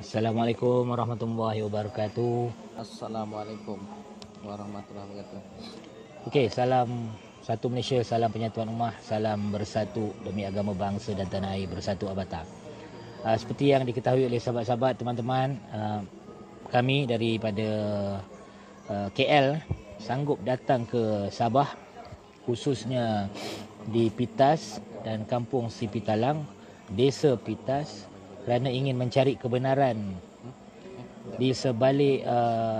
Assalamualaikum warahmatullahi wabarakatuh. Assalamualaikum warahmatullahi wabarakatuh. Okey, salam satu Malaysia, salam penyatuan ummah, salam bersatu demi agama bangsa dan tanah air bersatu abata. Seperti yang diketahui oleh sahabat-sahabat, teman-teman, kami daripada KL sanggup datang ke Sabah, khususnya di Pitas dan Kampung Sipitalang, Desa Pitas, kerana ingin mencari kebenaran di sebalik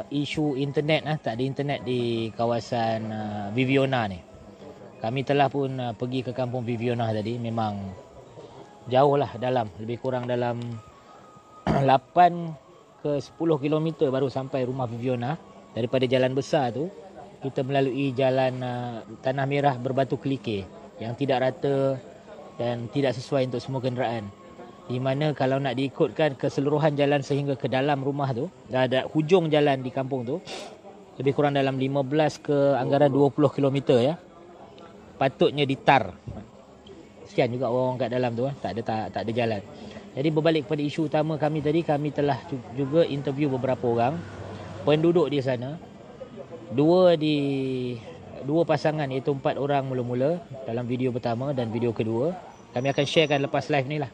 isu internet. Tak ada internet di kawasan Viviona ni. Kami telah pun pergi ke kampung Viviona tadi. Memang jauh lah, dalam lebih kurang dalam 8 ke 10 km baru sampai rumah Viviona. Daripada jalan besar tu, kita melalui jalan tanah merah berbatu kelikir yang tidak rata dan tidak sesuai untuk semua kenderaan. Di mana kalau nak diikutkan keseluruhan jalan sehingga ke dalam rumah tu, ada hujung jalan di kampung tu, lebih kurang dalam 15 ke anggaran 20 km ya. Patutnya ditar. Sekian juga orang kat dalam tu, tak ada jalan. Jadi berbalik kepada isu utama kami tadi, kami telah juga interview beberapa orang penduduk di sana. Dua pasangan, iaitu 4 orang mula-mula dalam video pertama dan video kedua. Kami akan sharekan lepas live ni lah.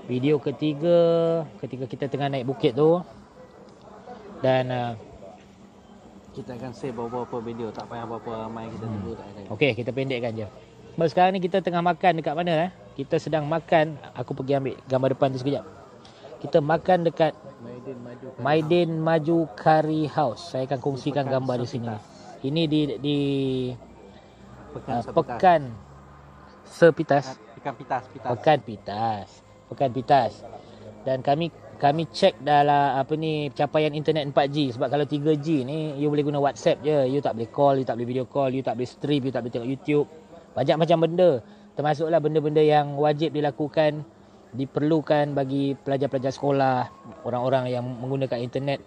Video ketiga ketika kita tengah naik bukit tu. Dan kita akan share beberapa video, tak payah berapa ramai kita tunggu tak ada. okey, kita pendekkan je. Sekarang ni kita tengah makan dekat mana Kita sedang makan, aku pergi ambil gambar depan tu sekejap. Kita makan dekat Maidin Maju Curry House. Saya akan kongsikan gambar di sini. Ini di Pekan Sepitas. Pekan Pitas. Dan kami cek dalam capaian internet 4G. Sebab kalau 3G ni you boleh guna WhatsApp je. You tak boleh call, you tak boleh video call, you tak boleh stream, you tak boleh tengok YouTube. Banyak macam benda. Termasuklah benda-benda yang wajib dilakukan, diperlukan bagi pelajar-pelajar sekolah, orang-orang yang menggunakan internet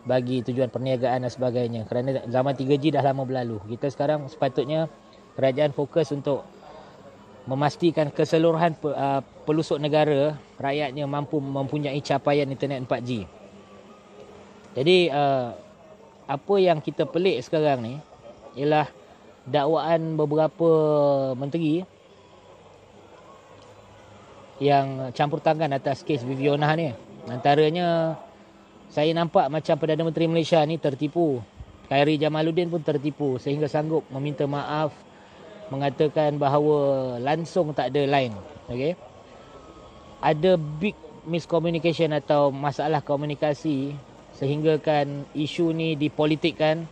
bagi tujuan perniagaan dan sebagainya. Kerana zaman 3G dah lama berlalu. Kita sekarang sepatutnya kerajaan fokus untuk memastikan keseluruhan pelosok negara, rakyatnya mampu mempunyai capaian internet 4G. Jadi apa yang kita pelik sekarang ni ialah dakwaan beberapa menteri yang campur tangan atas kes Viviona ni. Antaranya, saya nampak macam Perdana Menteri Malaysia ni tertipu. Khairy Jamaluddin pun tertipu sehingga sanggup meminta maaf, mengatakan bahawa langsung tak ada line. Okay? Ada big miscommunication atau masalah komunikasi sehinggakan isu ni dipolitikkan.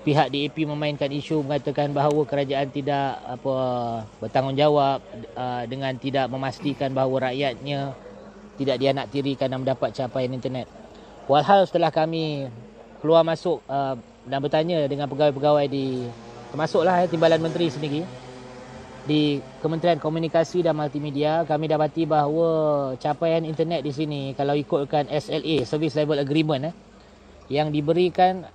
Pihak DAP memainkan isu, mengatakan bahawa kerajaan tidak bertanggungjawab dengan tidak memastikan bahawa rakyatnya tidak dianaktirikan dan mendapat capaian internet. Walhal setelah kami keluar masuk dan bertanya dengan pegawai-pegawai termasuklah Timbalan Menteri sendiri di Kementerian Komunikasi dan Multimedia, kami dapati bahawa capaian internet di sini kalau ikutkan SLA, Service Level Agreement, yang diberikan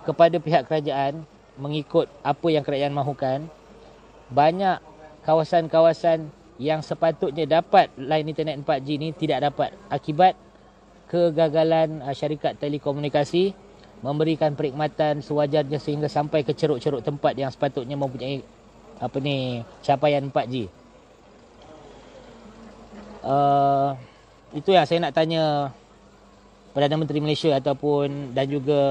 kepada pihak kerajaan mengikut apa yang kerajaan mahukan, banyak kawasan-kawasan yang sepatutnya dapat line internet 4G ni tidak dapat akibat kegagalan syarikat telekomunikasi memberikan perkhidmatan sewajarnya sehingga sampai ke ceruk-ceruk tempat yang sepatutnya mempunyai capaian 4G. Itu yang saya nak tanya Perdana Menteri Malaysia ataupun dan juga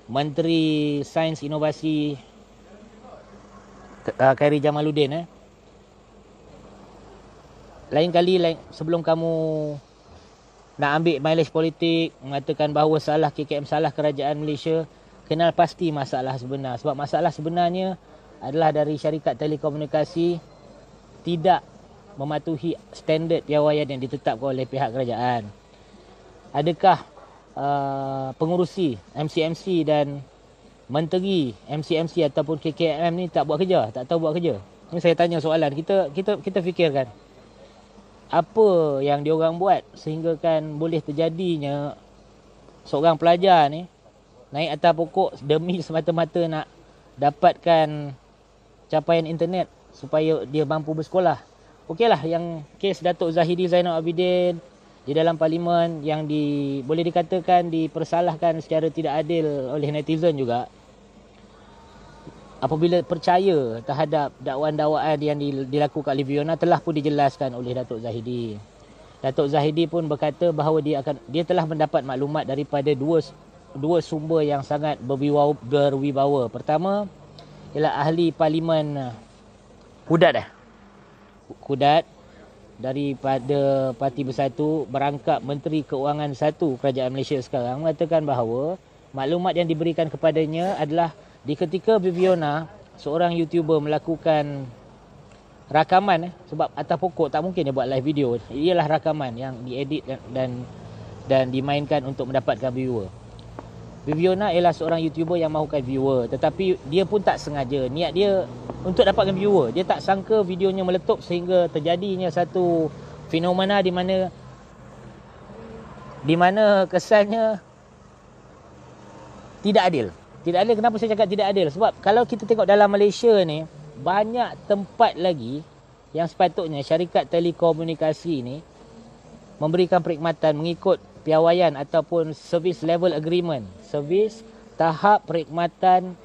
Menteri Sains Inovasi Khairy Jamaluddin. Lain kali sebelum kamu nak ambil mileage politik, mengatakan bahawa salah KKM, salah kerajaan Malaysia, kenal pasti masalah sebenar. Sebab masalah sebenarnya adalah dari syarikat telekomunikasi tidak mematuhi standard piawaian yang ditetapkan oleh pihak kerajaan. Adakah pengurusi MCMC dan menteri MCMC ataupun KKM ni tak buat kerja, tak tahu buat kerja? Ini saya tanya soalan. Kita fikirkan apa yang diorang buat sehingga kan boleh terjadinya seorang pelajar ni naik atas pokok demi semata-mata nak dapatkan capaian internet supaya dia mampu bersekolah. Okeylah, yang kes Datuk Zahidi Zainal Abidin, di dalam parlimen yang boleh dikatakan dipersalahkan secara tidak adil oleh netizen juga. Apabila percaya terhadap dakwaan-dakwaan yang dilakukan oleh Viviana telah pun dijelaskan oleh Datuk Zahidi. Datuk Zahidi pun berkata bahawa dia telah mendapat maklumat daripada dua sumber yang sangat berwibawa. Pertama ialah ahli parlimen Kudat daripada Parti Bersatu, berangkap Menteri Keuangan 1 Kerajaan Malaysia sekarang, mengatakan bahawa maklumat yang diberikan kepadanya adalah di ketika Viviana, seorang YouTuber, melakukan rakaman, sebab atas pokok tak mungkin dia buat live video, ialah rakaman yang diedit dan dimainkan untuk mendapatkan viewer. Viviana ialah seorang YouTuber yang mahukan viewer, tetapi dia pun tak sengaja, niat dia untuk dapatkan viewer. Dia tak sangka videonya meletup sehingga terjadinya satu fenomena di mana kesannya tidak adil. Tidak adil, kenapa saya cakap tidak adil? Sebab kalau kita tengok dalam Malaysia ni, banyak tempat lagi yang sepatutnya syarikat telekomunikasi ni memberikan perkhidmatan mengikut piawaian ataupun service level agreement, servis tahap perkhidmatan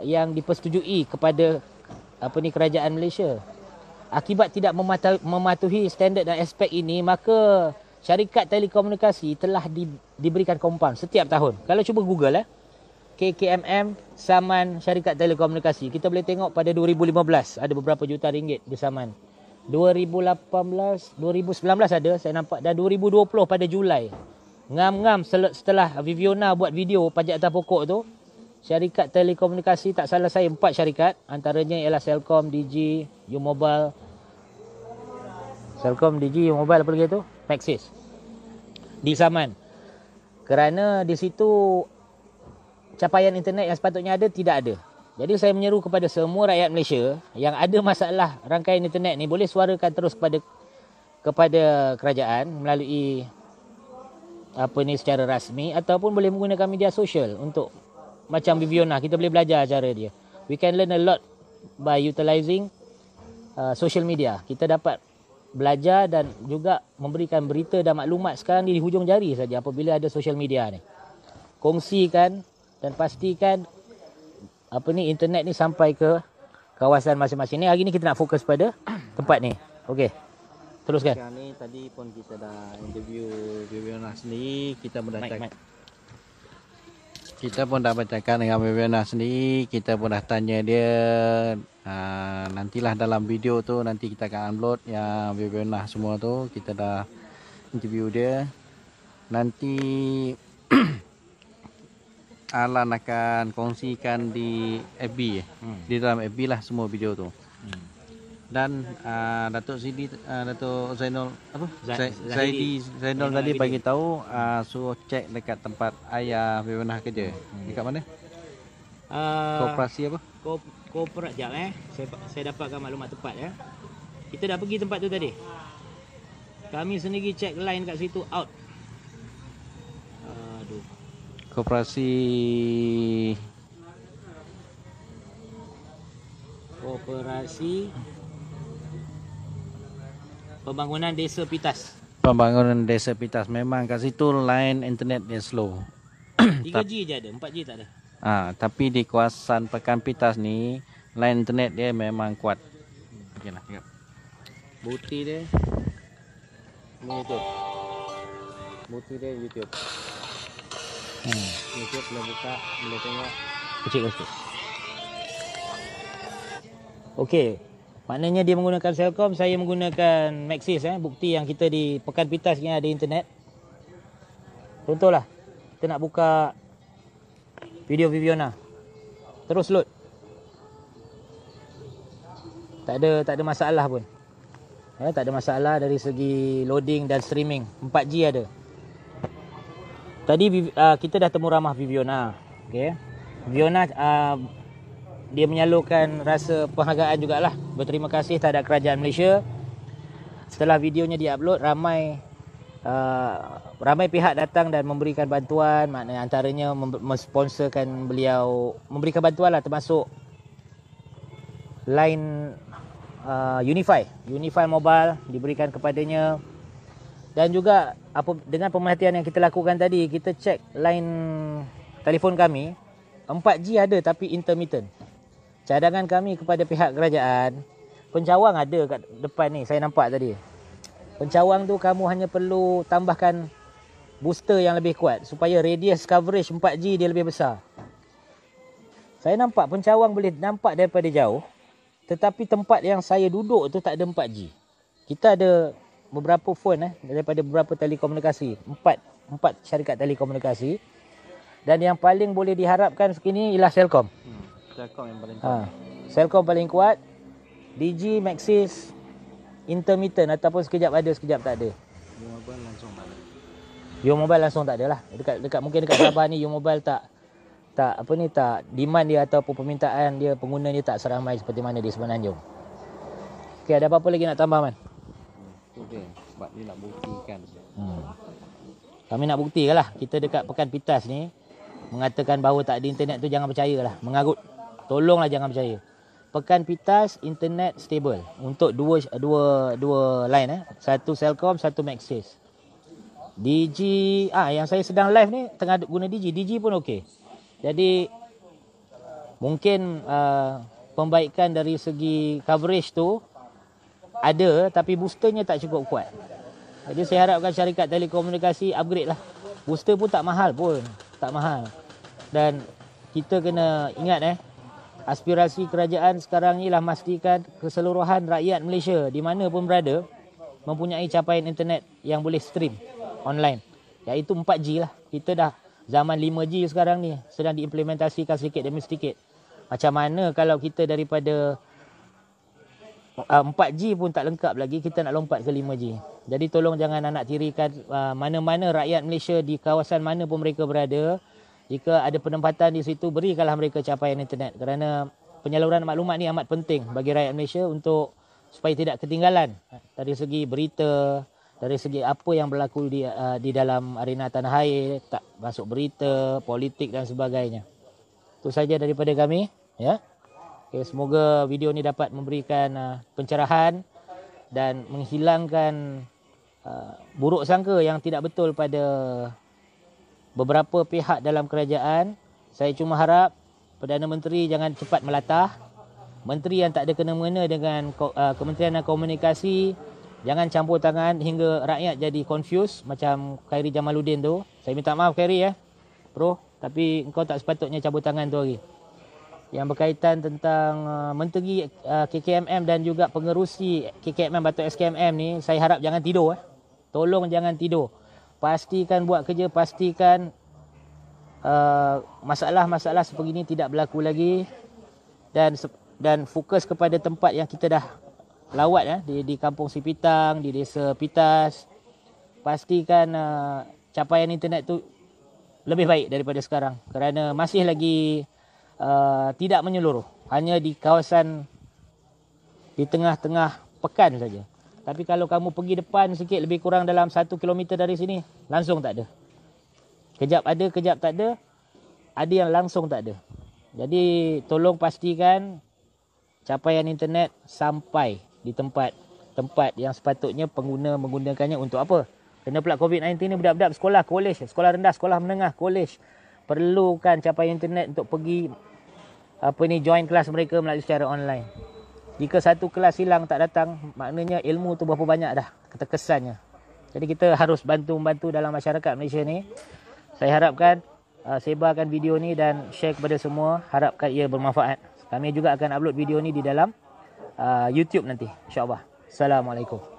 yang dipersetujui kepada kerajaan Malaysia. Akibat tidak mematuhi standard dan aspek ini, maka syarikat telekomunikasi telah diberikan kompaun setiap tahun. Kalau cuba Google KKMM saman syarikat telekomunikasi, kita boleh tengok pada 2015 ada beberapa juta ringgit bersaman. 2018, 2019 ada saya nampak, dan 2020 pada Julai. Ngam-ngam setelah Viviana buat video pajak atas pokok tu, syarikat telekomunikasi, tak salah saya 4 syarikat, antaranya ialah Celcom, Digi, U-Mobile, apa lagi tu? Maxis, disaman. Kerana di situ capaian internet yang sepatutnya ada tidak ada. Jadi saya menyeru kepada semua rakyat Malaysia yang ada masalah rangkaian internet ni, boleh suarakan terus kepada kerajaan melalui secara rasmi, ataupun boleh menggunakan media sosial untuk macam Viviana, kita boleh belajar cara dia. We can learn a lot by utilizing social media. Kita dapat belajar dan juga memberikan berita dan maklumat sekarang di hujung jari saja apabila ada social media ni. Kongsikan dan pastikan internet ni sampai ke kawasan masing-masing. Ni hari ni kita nak fokus pada tempat ni. Okey. Teruskan. Sekarang ni tadi pun kita dah interview Viviana sendiri, kita pun dah bercakap dengan Viviana sendiri, kita pun dah tanya dia. Nantilah dalam video tu nanti kita akan upload yang Viviana semua tu, kita dah interview dia. Nanti Alan akan kongsikan di FB di dalam FB lah semua video tu. Dan Datuk Zainul Zainul tadi bagi tahu suruh cek dekat tempat ayah Viviana kerja. Dekat mana? Koperasi apa? Koperasi jap saya dapatkan maklumat tepat ya. Kita dah pergi tempat tu tadi. Kami sendiri cek line kat situ out. Koperasi Pembangunan Desa Pitas. Pembangunan Desa Pitas. Memang kat situ line internet dia slow. 3G je ada, 4G tak ada. Tapi di kawasan Pekan Pitas ni line internet dia memang kuat. Okeylah, tengok. Bukti dia YouTube. YouTube boleh buka, boleh tengok. Kecil. Okey. Maknanya dia menggunakan Celcom, saya menggunakan Maxis. Bukti yang kita di Pekan Pitas ni ada internet. Contohlah, kita nak buka video Viviana. Terus load. Tak ada masalah pun. Tak ada masalah dari segi loading dan streaming. 4G ada. Tadi kita dah temu ramah Viviana. Okey. Viviana dia menyalurkan rasa penghargaan jugalah. Berterima kasih terhadap kerajaan Malaysia. Setelah videonya diupload, ramai pihak datang dan memberikan bantuan. Maknanya antaranya mensponsorkan beliau, memberikan bantuan lah, termasuk line Unify Mobile diberikan kepadanya. Dan juga dengan pemerhatian yang kita lakukan tadi, kita cek line telefon kami, 4G ada tapi intermittent. Cadangan kami kepada pihak kerajaan, pencawang ada kat depan ni, saya nampak tadi. Pencawang tu kamu hanya perlu tambahkan booster yang lebih kuat supaya radius coverage 4G dia lebih besar. Saya nampak pencawang boleh nampak daripada jauh, tetapi tempat yang saya duduk tu tak ada 4G. Kita ada beberapa phone daripada beberapa telekomunikasi, empat syarikat telekomunikasi, dan yang paling boleh diharapkan sekini ialah Celcom. Celcom yang paling kuat. Celcom paling kuat. Digi, Maxis intermittent ataupun sekejap ada sekejap tak ada. Mobile langsung tak ada. Mobile langsung tak ada lah. Dekat mungkin dekat Sabah ni Mobile tak demand dia ataupun permintaan dia, pengguna dia tak seramai seperti mana di Semenanjung. Okey, ada apa-apa lagi nak tambah, Man? Itu dia, sebab dia nak buktikan. Kami nak buktikan lah. Kita dekat Pekan Pitas ni mengatakan bahawa tak ada internet tu jangan percayalah. Mengarut. Tolonglah jangan percaya. Pekan Pitas internet stable untuk dua line Satu Celcom, satu Maxis. Digi yang saya sedang live ni tengah guna Digi pun okey. Jadi mungkin pembaikan dari segi coverage tu ada, tapi boosternya tak cukup kuat. Jadi saya harapkan syarikat telekomunikasi upgrade lah. Booster pun tak mahal pun. Tak mahal. Dan kita kena ingat aspirasi kerajaan sekarang ni lah memastikan keseluruhan rakyat Malaysia di mana pun berada mempunyai capaian internet yang boleh stream online. Iaitu 4G lah. Kita dah zaman 5G sekarang ni sedang diimplementasikan sedikit demi sedikit. Macam mana kalau kita daripada 4G pun tak lengkap lagi, kita nak lompat ke 5G. Jadi tolong jangan anak tirikan mana-mana rakyat Malaysia di kawasan mana pun mereka berada. Jika ada penempatan di situ, berikanlah mereka capaian internet. Kerana penyaluran maklumat ni amat penting bagi rakyat Malaysia untuk supaya tidak ketinggalan dari segi berita, dari segi apa yang berlaku di dalam arena tanah air, tak masuk berita, politik dan sebagainya. Itu saja daripada kami, ya. Okay, semoga video ni dapat memberikan pencerahan dan menghilangkan buruk sangka yang tidak betul pada beberapa pihak dalam kerajaan. Saya cuma harap Perdana Menteri jangan cepat melatah. Menteri yang tak ada kena-mengena dengan Kementerian Komunikasi jangan campur tangan hingga rakyat jadi confused macam Khairi Jamaluddin tu. Saya minta maaf Khairi bro, tapi engkau tak sepatutnya campur tangan tu lagi. Yang berkaitan tentang menteri KKMM dan juga pengerusi KKMM atau SKMM ni, saya harap jangan tidur. Tolong jangan tidur. Pastikan buat kerja, pastikan masalah-masalah seperti ini tidak berlaku lagi, dan fokus kepada tempat yang kita dah lawat di Kampung Sipitang, di Desa Pitas. Pastikan capaian internet tu lebih baik daripada sekarang kerana masih lagi tidak menyeluruh, hanya di kawasan di tengah-tengah pekan saja. Tapi kalau kamu pergi depan sikit, lebih kurang dalam 1 kilometer dari sini, langsung tak ada. Kejap ada, kejap tak ada. Ada yang langsung tak ada. Jadi tolong pastikan capaian internet sampai di tempat yang sepatutnya pengguna menggunakannya untuk apa. Kena pula COVID-19 ni, budak-budak sekolah, kolej, sekolah rendah, sekolah menengah, kolej perlukan capaian internet untuk pergi join kelas mereka melalui secara online. Jika satu kelas hilang tak datang, maknanya ilmu tu berapa banyak dah kesannya. Jadi kita harus bantu-membantu dalam masyarakat Malaysia ni. Saya harapkan sebarkan video ni dan share kepada semua. Harapkan ia bermanfaat. Kami juga akan upload video ni di dalam YouTube nanti, insya-Allah. Assalamualaikum.